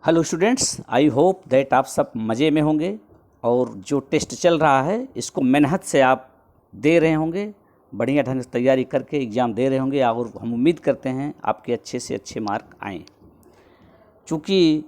Hello students, I hope that आप सब मज़े में होंगे और जो टेस्ट चल रहा है इसको मेहनत से आप दे रहे होंगे, बढ़िया ढंग से तैयारी करके एग्ज़ाम दे रहे होंगे और हम उम्मीद करते हैं आपके अच्छे से अच्छे मार्क आएँ। चूँकि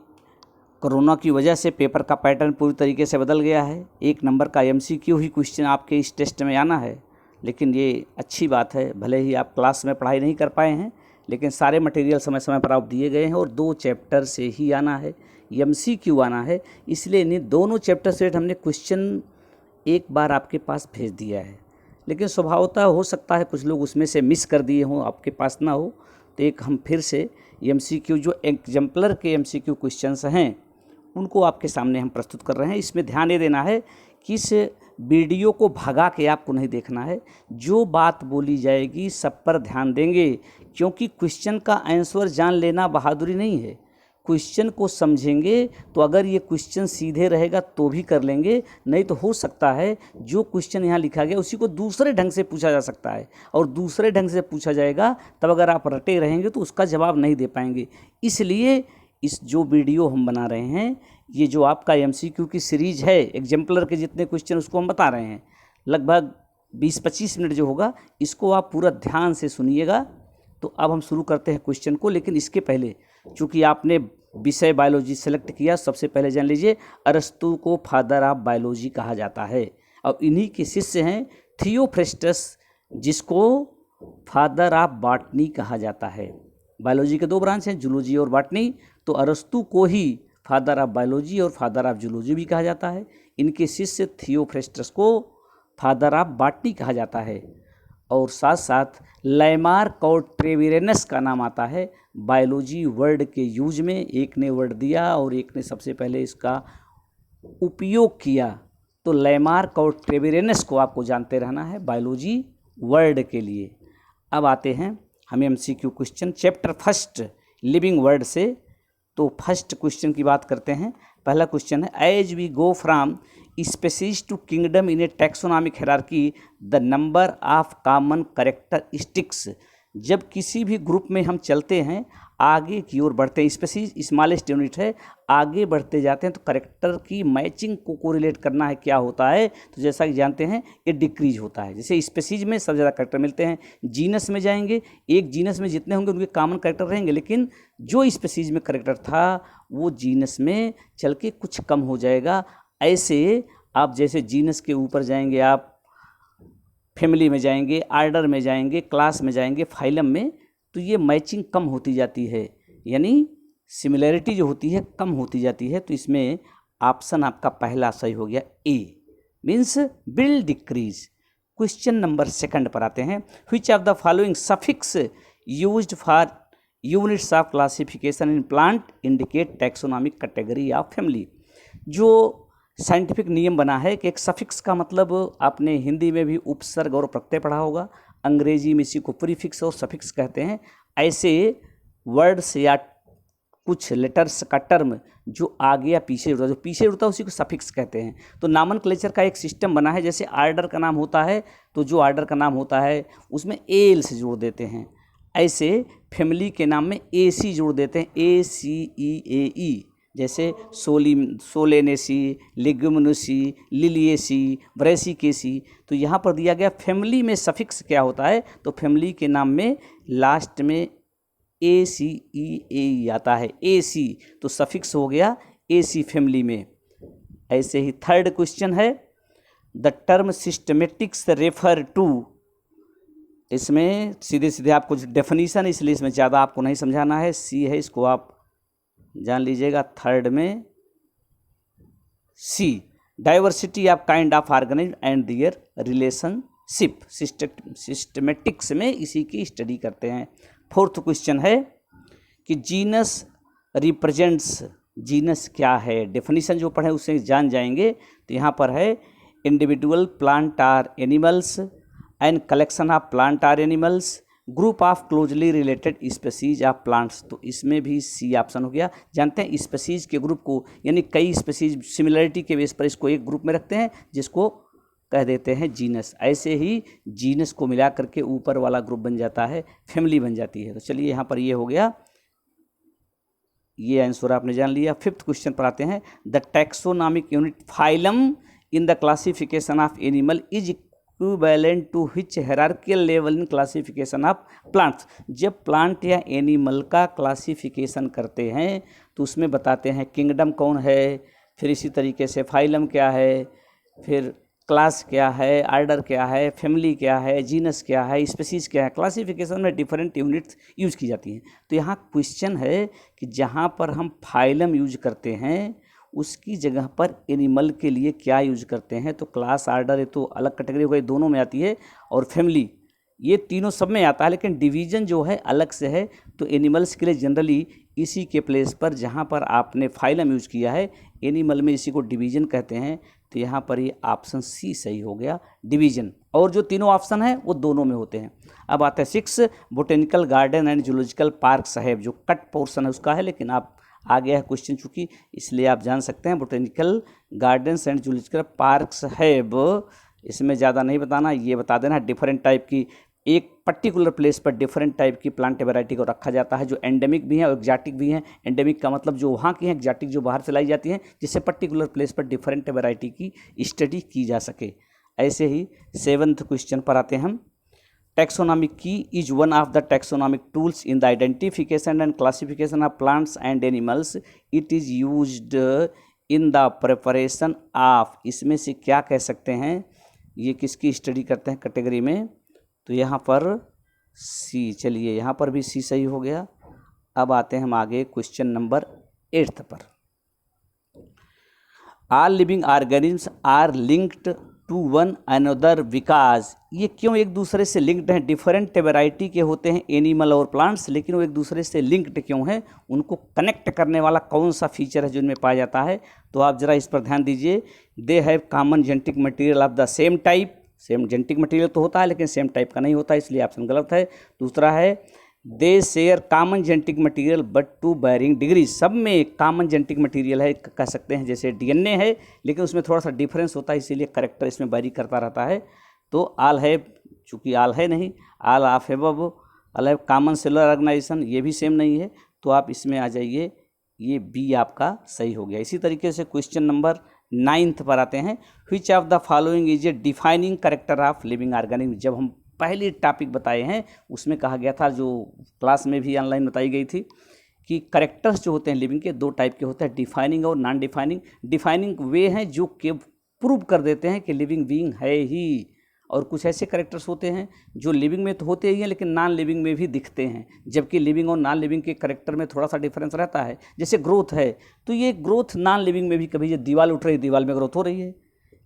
कोरोना की वजह से पेपर का पैटर्न पूरी तरीके से बदल गया है। 1 नंबर का MCQ ही क्वेश्चन आपके इस टेस्ट में आना है, लेकिन ये अच्छी बात है। भले ही आप क्लास में पढ़ाई नहीं कर पाए हैं, लेकिन सारे मटेरियल समय समय पर आप दिए गए हैं और 2 चैप्टर से ही आना है, MCQ आना है। इसलिए इन्हीं दोनों चैप्टर से हमने क्वेश्चन एक बार आपके पास भेज दिया है, लेकिन स्वभावतः हो सकता है कुछ लोग उसमें से मिस कर दिए हों, आपके पास ना हो, तो एक हम फिर से MCQ जो एग्जाम्पलर के MCQ क्वेश्चंस हैं उनको आपके सामने हम प्रस्तुत कर रहे हैं। इसमें ध्यान ये देना है कि इस वीडियो को भगा के आपको नहीं देखना है। जो बात बोली जाएगी सब पर ध्यान देंगे, क्योंकि क्वेश्चन का आंसर जान लेना बहादुरी नहीं है। क्वेश्चन को समझेंगे तो अगर ये क्वेश्चन सीधे रहेगा तो भी कर लेंगे, नहीं तो हो सकता है जो क्वेश्चन यहाँ लिखा गया उसी को दूसरे ढंग से पूछा जा सकता है, और दूसरे ढंग से पूछा जाएगा तब अगर आप रटे रहेंगे तो उसका जवाब नहीं दे पाएंगे। इसलिए इस जो वीडियो हम बना रहे हैं, ये जो आपका MCQ की सीरीज है, एग्जाम्पलर के जितने क्वेश्चन उसको हम बता रहे हैं, लगभग 20-25 मिनट जो होगा इसको आप पूरा ध्यान से सुनिएगा। तो अब हम शुरू करते हैं क्वेश्चन को, लेकिन इसके पहले चूँकि आपने विषय बायोलॉजी सेलेक्ट किया, सबसे पहले जान लीजिए अरस्तु को फादर ऑफ बायोलॉजी कहा जाता है और इन्हीं के शिष्य हैं थियोफ्रेस्टस, जिसको फादर ऑफ बॉटनी कहा जाता है। बायोलॉजी के 2 ब्रांच हैं, जूलॉजी और बॉटनी, तो अरस्तु को ही फादर ऑफ बायोलॉजी और फादर ऑफ जूलॉजी भी कहा जाता है। इनके शिष्य थियोफ्रेस्टस को फादर ऑफ बॉटनी कहा जाता है। और साथ साथ लैमार्क और ट्रेविरेनस का नाम आता है बायोलॉजी वर्ड के यूज में। एक ने वर्ड दिया और एक ने सबसे पहले इसका उपयोग किया, तो लैमार्क और ट्रेविरेनस को आपको जानते रहना है बायोलॉजी वर्ड के लिए। अब आते हैं हम MCQ question chapter 1 living word से। तो फर्स्ट क्वेश्चन की बात करते हैं। पहला क्वेश्चन है, as we go from species to kingdom in a taxonomic hierarchy the number of common characteristics. जब किसी भी ग्रुप में हम चलते हैं, आगे की ओर बढ़ते हैं, स्पीशीज स्मॉलेस्ट यूनिट है, आगे बढ़ते जाते हैं तो करेक्टर की मैचिंग को कोरिलेट करना है। क्या होता है, तो जैसा कि जानते हैं ये डिक्रीज होता है। जैसे स्पीशीज में सबसे ज़्यादा करेक्टर मिलते हैं, जीनस में जाएंगे, एक जीनस में जितने होंगे उनके कॉमन करेक्टर रहेंगे, लेकिन जो स्पीशीज में करेक्टर था वो जीनस में चल के कुछ कम हो जाएगा। ऐसे आप जैसे जीनस के ऊपर जाएंगे, आप फैमिली में जाएंगे, आर्डर में जाएंगे, क्लास में जाएंगे, फाइलम में, तो ये मैचिंग कम होती जाती है, यानी सिमिलैरिटी जो होती है कम होती जाती है। तो इसमें ऑप्शन आपका पहला सही हो गया, A means will decrease. Question number 2 पर आते हैं। Which of the following suffix used for units of classification in plant indicate taxonomic category of family. जो साइंटिफिक नियम बना है कि एक सफिक्स का मतलब आपने हिंदी में भी उपसर्ग और प्रत्यय पढ़ा होगा, अंग्रेजी में इसी को प्रीफिक्स और सफिक्स कहते हैं। ऐसे वर्ड्स या कुछ लेटर्स का टर्म जो आगे या पीछे जुड़ता है, जो पीछे जुड़ता है उसी को सफिक्स कहते हैं। तो नॉमेनक्लेचर का एक सिस्टम बना है। जैसे आर्डर का नाम होता है, तो जो आर्डर का नाम होता है उसमें एल से जोड़ देते हैं, ऐसे फैमिली के नाम में AC जोड़ देते हैं, ACEAE। जैसे सोलेनेसी, लेग्यूमिनोसी, लिलिएसी, ब्रेसिकेसी। तो यहाँ पर दिया गया फैमिली में सफिक्स क्या होता है, तो फैमिली के नाम में लास्ट में ACEAE आता है, AC, तो सफिक्स हो गया AC फैमिली में। ऐसे ही 3rd क्वेश्चन है, the term systematics refer to. इसमें सीधे सीधे आपको डेफिनीशन, इसलिए इसमें ज़्यादा आपको नहीं समझाना है, C है, इसको आप जान लीजिएगा। 3rd में C, diversity of kind of organism and their relationship. Systematics में इसी की स्टडी करते हैं। 4th क्वेश्चन है कि जीनस रिप्रेजेंट्स, जीनस क्या है, डेफिनीशन जो पढ़े उससे जान जाएंगे। तो यहाँ पर है individual plant or animals and collection of plant or animals, group of closely related species of plants. तो इसमें भी C ऑप्शन हो गया। जानते हैं स्पीसीज के ग्रुप को, यानी कई स्पीसीज सिमिलरिटी के बेस पर इसको एक ग्रुप में रखते हैं, जिसको कह देते हैं जीनस। ऐसे ही जीनस को मिला करके ऊपर वाला ग्रुप बन जाता है, फैमिली बन जाती है। तो चलिए यहाँ पर ये हो गया ये आंसर आपने जान लिया। 5th क्वेश्चन पर आते हैं। The taxonomic unit phylum in the classification of animal is equivalent to which hierarchical level in classification of plants. जब प्लांट या एनिमल का क्लासिफिकेशन करते हैं तो उसमें बताते हैं किंगडम कौन है, फिर इसी तरीके से फाइलम क्या है, फिर क्लास क्या है, आर्डर क्या है, फैमिली क्या है, जीनस क्या है, स्पीसीज क्या है। क्लासिफिकेशन में डिफरेंट यूनिट्स यूज की जाती हैं। तो यहाँ क्वेश्चन है कि जहाँ पर हम फाइलम यूज करते हैं उसकी जगह पर एनिमल के लिए क्या यूज करते हैं। तो क्लास, आर्डर, ये तो अलग कैटेगरी हो गई, दोनों में आती है, और फैमिली, ये तीनों सब में आता है, लेकिन डिवीज़न जो है अलग से है। तो एनिमल्स के लिए जनरली इसी के प्लेस पर जहाँ पर आपने फाइलम यूज किया है, एनिमल में इसी को डिवीज़न कहते हैं। तो यहाँ पर ये ऑप्शन सी सही हो गया, डिवीज़न। और जो तीनों ऑप्शन हैं वो दोनों में होते हैं। अब आता है 6, botanical garden and zoological park साहेब, जो कट पोर्शन है उसका है, लेकिन आप आ गया है क्वेश्चन चूँकि, इसलिए आप जान सकते हैं botanical gardens and zoological park साहेब। इसमें ज़्यादा नहीं बताना, ये बता देना डिफरेंट टाइप की, एक पर्टिकुलर प्लेस पर डिफरेंट टाइप की प्लांट वैरायटी को रखा जाता है, जो एंडेमिक भी हैं और एग्जॉटिक भी हैं। एंडेमिक का मतलब जो वहाँ की हैं, एग्जॉटिक जो बाहर से लाई जाती हैं, जिससे पर्टिकुलर प्लेस पर डिफरेंट वैरायटी की स्टडी की जा सके। ऐसे ही 7th क्वेश्चन पर आते हैं हम। टैक्सोनॉमिक की is one of the taxonomic tools in the identification and classification of plants and animals. It is used in the preparation of. इसमें से क्या कह सकते हैं, ये किसकी स्टडी करते हैं कैटेगरी में। तो यहाँ पर सी, चलिए यहाँ पर भी सी सही हो गया। अब आते हैं हम आगे क्वेश्चन नंबर 8 पर। All living organisms are linked to one another because. ये क्यों एक दूसरे से लिंक्ड हैं। डिफरेंट वैरायटी के होते हैं एनिमल और प्लांट्स, लेकिन वो एक दूसरे से लिंक्ड क्यों हैं, उनको कनेक्ट करने वाला कौन सा फीचर है जो इनमें पाया जाता है। तो आप जरा इस पर ध्यान दीजिए। They have common genetic material of the same type. Same genetic material तो होता है लेकिन सेम टाइप का नहीं होता, इसलिए ऑप्शन गलत है। दूसरा है they share common genetic material but to varying degrees. सब में कॉमन जेनेटिक मटेरियल है, कह सकते हैं जैसे डीएनए है, लेकिन उसमें थोड़ा सा डिफरेंस होता है, इसीलिए करेक्टर इसमें वैरी करता रहता है। तो आल है, चूँकि आल है नहीं, आल ऑफ एबव, आल है कॉमन सेलुलर ऑर्गेनाइजेशन, ये भी सेम नहीं है। तो आप इसमें आ जाइए, ये बी आपका सही हो गया। इसी तरीके से क्वेश्चन नंबर 9 पर आते हैं। Which of the following is a defining character of living organism. जब हम पहले टॉपिक बताए हैं उसमें कहा गया था, जो क्लास में भी ऑनलाइन बताई गई थी, कि करेक्टर्स जो होते हैं लिविंग के 2 टाइप के होते हैं, डिफाइनिंग और नॉन डिफाइनिंग। डिफाइनिंग वे हैं जो के प्रूव कर देते हैं कि लिविंग बीइंग है ही, और कुछ ऐसे करेक्टर्स होते हैं जो लिविंग में तो होते ही हैं लेकिन नॉन लिविंग में भी दिखते हैं, जबकि लिविंग और नॉन लिविंग के करेक्टर में थोड़ा सा डिफरेंस रहता है। जैसे ग्रोथ है, तो ये ग्रोथ नॉन लिविंग में भी, कभी ये दीवार उठ रही है, दीवार में ग्रोथ हो रही है,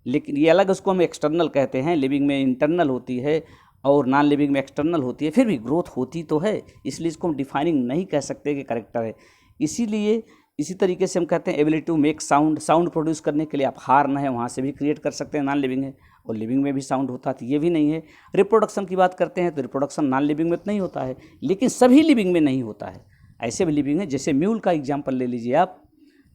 लेकिन ये अलग, उसको हम एक्सटर्नल कहते हैं। लिविंग में इंटरनल होती है और नॉन लिविंग में एक्सटर्नल होती है, फिर भी ग्रोथ होती तो है, इसलिए इसको हम डिफाइनिंग नहीं कह सकते कि करेक्टर है। इसीलिए इसी तरीके से हम कहते हैं ability to make sound, sound produce करने के लिए आप हार्न है वहाँ से भी क्रिएट कर सकते हैं, नॉन लिविंग है, और लिविंग में भी साउंड होता है, तो ये भी नहीं है। रिप्रोडक्शन की बात करते हैं तो रिप्रोडक्शन नॉन लिविंग में तो नहीं होता है, लेकिन सभी लिविंग में नहीं होता है, ऐसे भी लिविंग है। जैसे म्यूल का एग्जाम्पल ले लीजिए आप,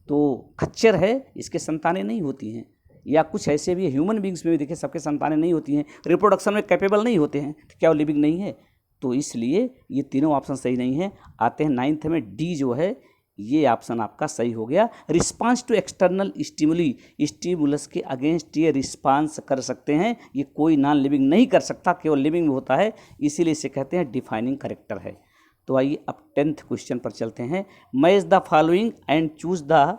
तो खच्चर है, इसके संतानें नहीं होती हैं, या कुछ ऐसे भी ह्यूमन बींग्स में भी देखिए सबके संतानें नहीं होती हैं, रिप्रोडक्शन में कैपेबल नहीं होते हैं, तो क्या वो लिविंग नहीं है। तो इसलिए ये तीनों ऑप्शन सही नहीं है। आते हैं 9th में, डी जो है ये ऑप्शन आपका सही हो गया। Response to external stimuli, stimulus के अगेंस्ट ये रिस्पांस कर सकते हैं, ये कोई नॉन लिविंग नहीं कर सकता, केवल लिविंग में होता है, इसीलिए इसे कहते हैं डिफाइनिंग करेक्टर है। तो आइए अब 10th क्वेश्चन पर चलते हैं। Match the following and choose the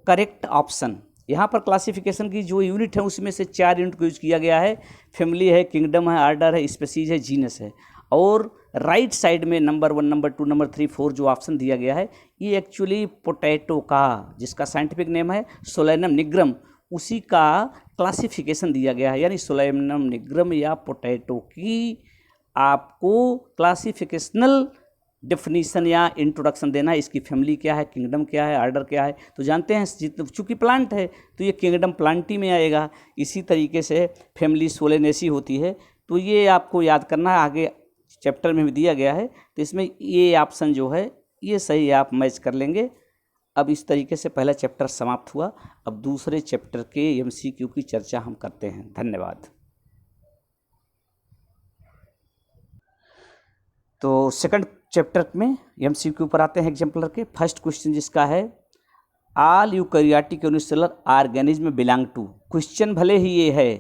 correct option. यहाँ पर क्लासिफिकेशन की जो यूनिट है उसमें से 4 यूनिट को यूज किया गया है। फैमिली है, किंगडम है, आर्डर है, स्पीसीज है, जीनस है। और राइट साइड में नंबर 1, नंबर 2, नंबर 3, 4 जो ऑप्शन दिया गया है, ये एक्चुअली पोटैटो का, जिसका साइंटिफिक नेम है सोलेनम निग्रम, उसी का क्लासिफिकेशन दिया गया है। यानी सोलेनम निग्रम या पोटैटो की आपको क्लासिफिकेशनल डेफिनीशन या इंट्रोडक्शन देना है। इसकी फैमिली क्या है, किंगडम क्या है, आर्डर क्या है। तो जानते हैं चूँकि प्लांट है तो ये किंगडम प्लांटी में आएगा। इसी तरीके से फैमिली सोलेनेसी होती है, तो ये आपको याद करना है, आगे चैप्टर में भी दिया गया है। तो इसमें ये ऑप्शन जो है ये सही आप मैच कर लेंगे। अब इस तरीके से पहला चैप्टर समाप्त हुआ। अब दूसरे चैप्टर के MCQ की चर्चा हम करते हैं। धन्यवाद। तो सेकंड चैप्टर में एमसीक्यू पर आते हैं एग्जाम्पलर के। फर्स्ट क्वेश्चन जिसका है all eukaryotic unicellular organism belong to, question भले ही ये है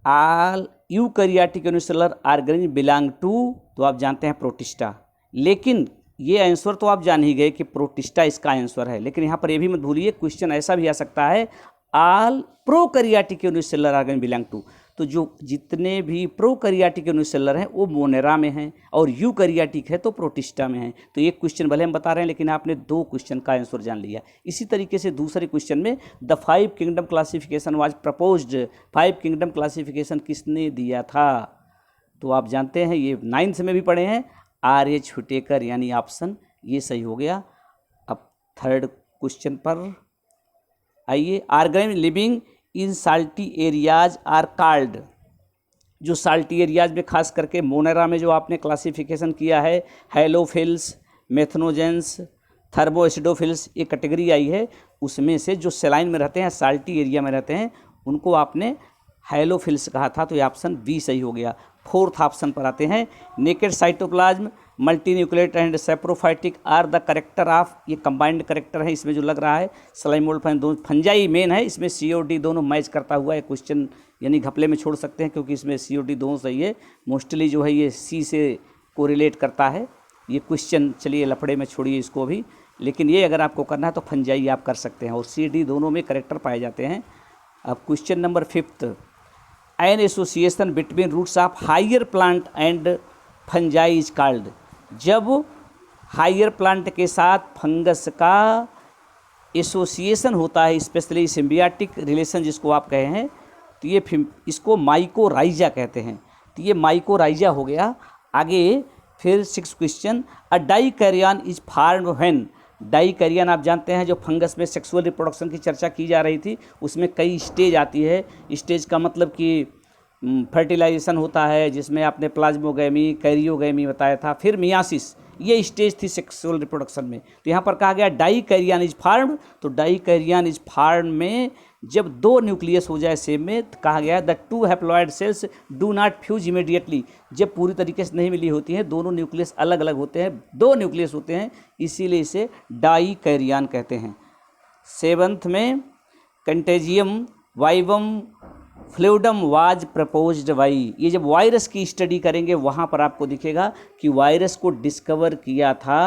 all eukaryotic unicellular organism belong to, तो आप जानते हैं प्रोटिस्टा, लेकिन ये आंसर तो आप जान ही गए कि प्रोटिस्टा इसका आंसर है। लेकिन यहाँ पर ये भी मत भूलिए क्वेश्चन ऐसा भी आ सकता है all prokaryotic unicellular organism belong to, तो जो जितने भी प्रोकैरियोटिक यूनिसेलुलर हैं वो मोनेरा में हैं और यूकैरियोटिक है तो प्रोटिस्टा में हैं। तो एक क्वेश्चन भले हम बता रहे हैं लेकिन आपने 2 क्वेश्चन का आंसर जान लिया। इसी तरीके से दूसरे क्वेश्चन में the 5 kingdom classification was proposed, 5 kingdom classification किसने दिया था, तो आप जानते हैं ये 9th में भी पढ़े हैं, R.H. हुटेकर, यानी ऑप्शन ये सही हो गया। अब थर्ड क्वेश्चन पर आइए। Organism living in salty areas are called, जो साल्टी एरियाज में खास करके मोनेरा में जो आपने क्लासिफिकेशन किया है हेलोफिल्स, मेथनोजेंस, थर्मोएसिडोफिल्स, ये कैटेगरी आई है, उसमें से जो सेलाइन में रहते हैं साल्टी एरिया में रहते हैं उनको आपने हेलोफिल्स कहा था, तो ये ऑप्शन बी सही हो गया। फोर्थ ऑप्शन पर आते हैं। Naked cytoplasm, multinucleate and saprophytic are the character of, ये कंबाइंड करेक्टर है इसमें जो लग रहा है स्लाइम मोल्ड दोनों फंजाई मेन है, इसमें COD दोनों मैच करता हुआ है क्वेश्चन, यानी घपले में छोड़ सकते हैं क्योंकि इसमें COD दोनों सही है। मोस्टली जो है ये C से कोरिलेट करता है ये क्वेश्चन, चलिए लफड़े में छोड़िए इसको भी, लेकिन ये अगर आपको करना है तो फंजाई आप कर सकते हैं और CD दोनों में करेक्टर पाए जाते हैं। अब question number 5th, an association between roots of higher plant and fungi is called, जब हायर प्लांट के साथ फंगस का एसोसिएशन होता है, स्पेशली सिम्बियाटिक रिलेशन जिसको आप कहे हैं, तो ये इसको माइकोराइजा कहते हैं, तो ये माइकोराइजा हो गया। आगे फिर 6th question, a dikaryon is formed when, dikaryon आप जानते हैं जो फंगस में सेक्सुअल रिप्रोडक्शन की चर्चा की जा रही थी, उसमें कई स्टेज आती है। स्टेज का मतलब कि फर्टिलाइजेशन होता है जिसमें आपने प्लाज्मोगैमी, कैरियोगैमी बताया था, फिर मियासिस, ये स्टेज थी सेक्सुअल रिप्रोडक्शन में। तो यहाँ पर कहा गया डाइकैरियन इज फॉर्म्ड, तो डाइकैरियन इज फॉर्म्ड में जब 2 न्यूक्लियस हो जाए सेम में, तो कहा गया the 2 haploid cells do not fuse immediately, जब पूरी तरीके से नहीं मिली होती हैं, दोनों न्यूक्लियस अलग अलग होते हैं, 2 न्यूक्लियस होते हैं, इसीलिए इसे डाइकैरियन कहते हैं। 7th में contagium vivum fluidum was proposed by, ये जब वायरस की स्टडी करेंगे वहाँ पर आपको दिखेगा कि वायरस को डिस्कवर किया था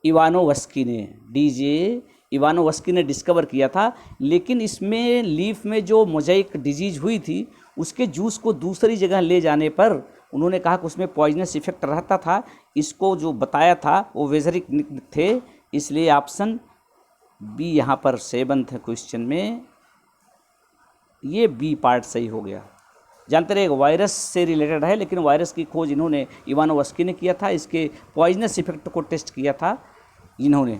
इवानोवस्की ने, DJ इवानोवस्की ने डिस्कवर किया था, लेकिन इसमें लीफ में जो मोज़ेक डिजीज हुई थी उसके जूस को दूसरी जगह ले जाने पर उन्होंने कहा कि उसमें पॉइजनस इफेक्ट रहता था, इसको जो बताया था वो वेजरिक थे, इसलिए ऑप्शन बी यहाँ पर 7th क्वेश्चन में ये बी पार्ट सही हो गया। जानते रहे वायरस से रिलेटेड है, लेकिन वायरस की खोज इन्होंने इवानोवस्की ने किया था, इसके पॉइजनस इफेक्ट को टेस्ट किया था इन्होंने।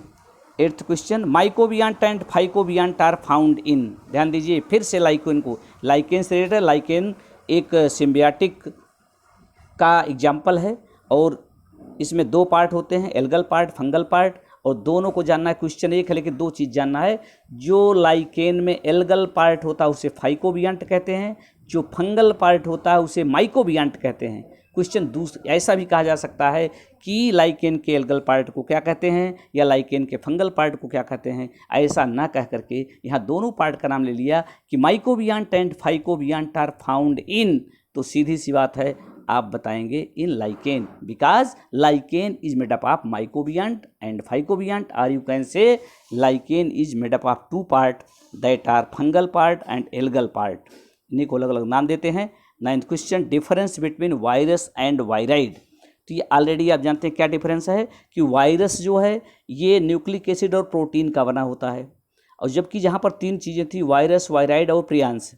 8th question, mycobiont and phycobiont are found in, ध्यान दीजिए फिर से लाइकेन को, लाइकेन से रिलेटेड, लाइकेन एक सिम्बियाटिक का एग्जाम्पल है और इसमें 2 पार्ट होते हैं, एल्गल पार्ट, फंगल पार्ट, और दोनों को जानना है। क्वेश्चन एक है लेकिन 2 चीज़ जानना है, जो लाइकेन में एल्गल पार्ट होता है उसे फाइकोबियंट कहते हैं, जो फंगल पार्ट होता है उसे माइकोबियंट कहते हैं। क्वेश्चन ऐसा भी कहा जा सकता है कि लाइकेन के एल्गल पार्ट को क्या कहते हैं या लाइकेन के फंगल पार्ट को क्या कहते हैं, ऐसा ना कह करके यहाँ दोनों पार्ट का नाम ले लिया कि mycobiont and phycobiont are found in, तो सीधी सी बात है आप बताएंगे in lichen, because lichen is made up of mycobiont and phycobiont, or you can say lichen is made up of 2 part that are fungal part and algal part, इन्हीं को अलग अलग नाम देते हैं। 9th question, difference between virus and viroid, तो ये already आप जानते हैं क्या डिफरेंस है कि वायरस जो है ये न्यूक्लिक एसिड और प्रोटीन का बना होता है, और जबकि जहाँ पर 3 चीज़ें थी वायरस, वायराइड और प्रियांस,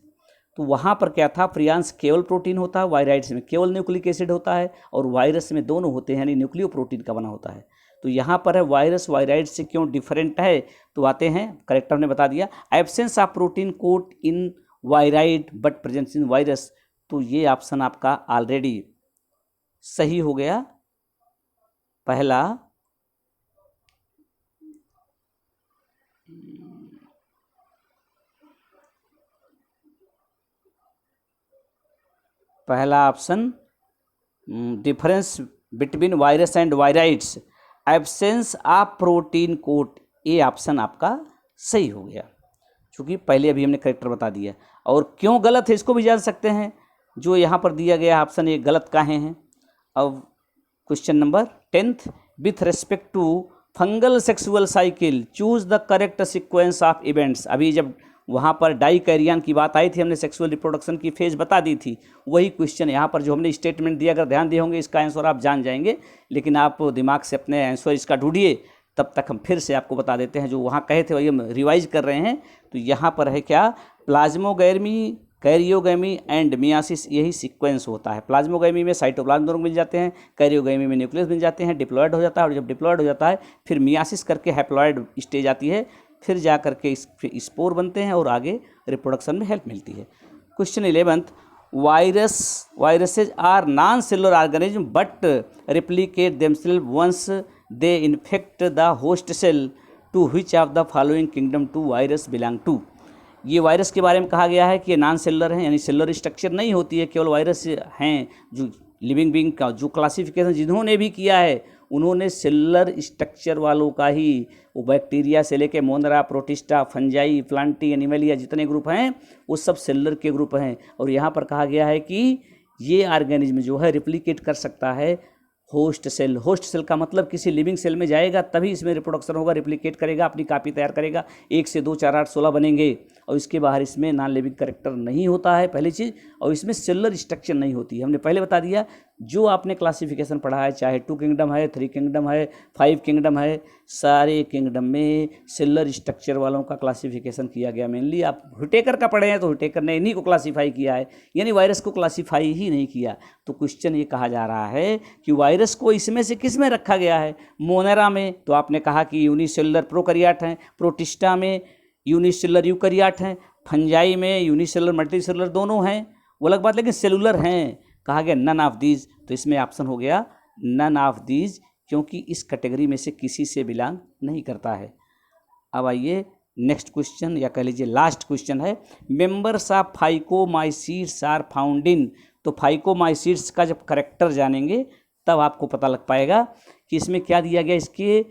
तो वहाँ पर क्या था, प्रियांस केवल प्रोटीन होता है, वायराइड्स में केवल न्यूक्लिक एसिड होता है, और वायरस में दोनों होते हैं यानी न्यूक्लियो प्रोटीन का बना होता है। तो यहाँ पर है वायरस वायराइड से क्यों डिफरेंट है, तो आते हैं करेक्टर ने बता दिया, absence of protein coat in viroid but presence in virus, तो ये ऑप्शन आपका ऑलरेडी सही हो गया पहला। पहला option difference between virus and viroids, absence of protein coat, ये ऑप्शन आपका सही हो गया, क्योंकि पहले अभी हमने करेक्टर बता दिया। और क्यों गलत है इसको भी जान सकते हैं, जो यहाँ पर दिया गया ऑप्शन ये गलत काहे हैं। अब question number 10th, with respect to fungal sexual cycle choose the correct sequence of events. अभी जब वहाँ पर डाइकैरियन की बात आई थी, हमने सेक्सुअल रिप्रोडक्शन की फेज बता दी थी, वही क्वेश्चन यहाँ पर जो हमने स्टेटमेंट दिया, अगर ध्यान दिए होंगे इसका आंसर आप जान जाएंगे, लेकिन आप दिमाग से अपने आंसर इसका ढूंढिए, तब तक हम फिर से आपको बता देते हैं। जो वहाँ कहे थे वही हम रिवाइज कर रहे हैं। तो यहाँ पर है क्या, प्लाज्मोगैमी, कैरियोगैमी एंड मियासिस, यही सीक्वेंस होता है। प्लाज्मोगैमी में साइटोप्लाज्म दोनों मिल जाते हैं, कैरियोगैमी में न्यूक्लियस मिल जाते हैं, डिप्लॉयड हो जाता है, और जब डिप्लॉयड हो जाता है फिर मियासिस करके हैप्लॉयड स्टेज आती है, फिर जा करके स्पोर बनते हैं और आगे रिप्रोडक्शन में हेल्प मिलती है। Question 11th, viruses are non cellular organism but replicate themselves once they infect the host cell, to which of the following kingdom to virus belong to. ये वायरस के बारे में कहा गया है कि ये नॉन सेलुलर हैं, यानी सेलुलर स्ट्रक्चर नहीं होती है, केवल वायरस हैं जो लिविंग बीइंग का जो क्लासिफिकेशन जिन्होंने भी किया है उन्होंने सेलुलर स्ट्रक्चर वालों का ही, वो बैक्टीरिया से लेके मोनरा, प्रोटिस्टा, फंजाई, प्लांटी, एनिमलिया जितने ग्रुप हैं वो सब सेलुलर के ग्रुप हैं। और यहाँ पर कहा गया है कि ये ऑर्गेनिज्म जो है रिप्लिकेट कर सकता है होस्ट सेल। होस्ट सेल का मतलब किसी लिविंग सेल में जाएगा तभी इसमें रिप्रोडक्शन होगा, रिप्लिकेट करेगा, अपनी कॉपी तैयार करेगा, 1 से 2 4 8 16 बनेंगे। और इसके बाहर इसमें नॉन लिविंग कैरेक्टर नहीं होता है पहली चीज़, और इसमें सेलुलर स्ट्रक्चर नहीं होती है। हमने पहले बता दिया, जो आपने क्लासिफिकेशन पढ़ा है, चाहे 2 किंगडम है, 3 किंगडम है, 5 किंगडम है, सारे किंगडम में सेलुलर स्ट्रक्चर वालों का क्लासिफिकेशन किया गया। मेनली आप हुटेकर का पढ़े हैं तो हुटेकर ने इन्हीं को क्लासीफाई किया है, यानी वायरस को क्लासीफाई ही नहीं किया। तो क्वेश्चन ये कहा जा रहा है कि वायरस को इसमें से किस में रखा गया है। मोनेरा में तो आपने कहा कि यूनिसेलुलर प्रोकैरियोट हैं, प्रोटिस्टा में यूनिसेलुलर यूकैरियोट हैं, फंजाई में यूनिसेलुलर मल्टीसेलुलर दोनों हैं, वो अलग बात, लेकिन सेलुलर हैं। कहा गया नन ऑफ दीज, तो इसमें ऑप्शन हो गया नन ऑफ दीज, क्योंकि इस कैटेगरी में से किसी से बिलोंग नहीं करता है। अब आइए नेक्स्ट क्वेश्चन, या कह लीजिए लास्ट क्वेश्चन है, members of phycomycetes are found in. तो फाइकोमाइसीड्स का जब करेक्टर जानेंगे तब आपको पता लग पाएगा कि इसमें क्या दिया गया, इसके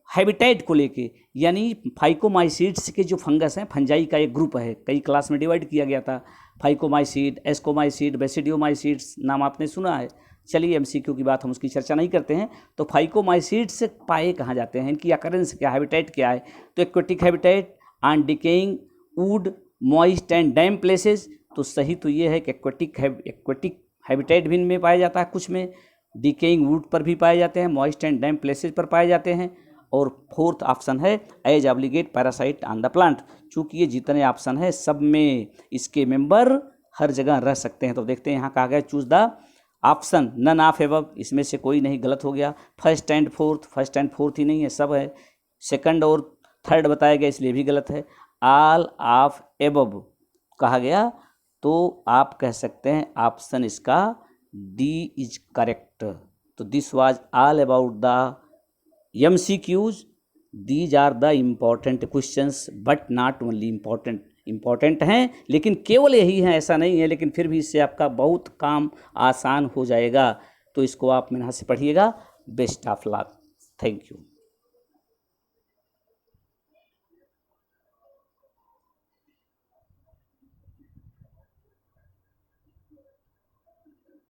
हैबिटेट को लेके, यानी फाइकोमाइसीड्स के जो फंगस हैं, फंजाई का एक ग्रुप है, कई क्लास में डिवाइड किया गया था, फाइकोमाइसीड, एस्कोमाइसीड, बेसिडियोमाइसीड्स, नाम आपने सुना है। चलिए एमसीक्यू की बात हम उसकी चर्चा नहीं करते हैं। तो फाइकोमाइसीड्स पाए कहाँ जाते हैं, इनकी अकरेंस क्या, हैबिटेट क्या है। तो aquatic habitat, on decaying would, moist and damp places. तो सही तो ये है कि एक्वेटिक हैबिटेट भी इनमें पाया जाता है, कुछ में डिकेइंग वुड पर भी पाए जाते हैं, मॉइस्ट एंड डैम्प प्लेसेस पर पाए जाते हैं। और 4th ऑप्शन है as obligate parasite on the plant. चूँकि ये जितने ऑप्शन है सब में इसके मेंबर हर जगह रह सकते हैं। तो देखते हैं यहाँ कहा गया choose the option none of above, इसमें से कोई नहीं, गलत हो गया। फर्स्ट एंड फोर्थ ही नहीं है, सब है। सेकंड और थर्ड बताया गया इसलिए भी गलत है। ऑल ऑफ एबव कहा गया तो आप कह सकते हैं ऑप्शन इसका डी इज करेक्ट। तो this was all about the MCQs. These are the important questions but not only important हैं, लेकिन केवल यही हैं ऐसा नहीं है, लेकिन फिर भी इससे आपका बहुत काम आसान हो जाएगा। तो इसको आप मेहनत से पढ़िएगा। Best of luck, thank you.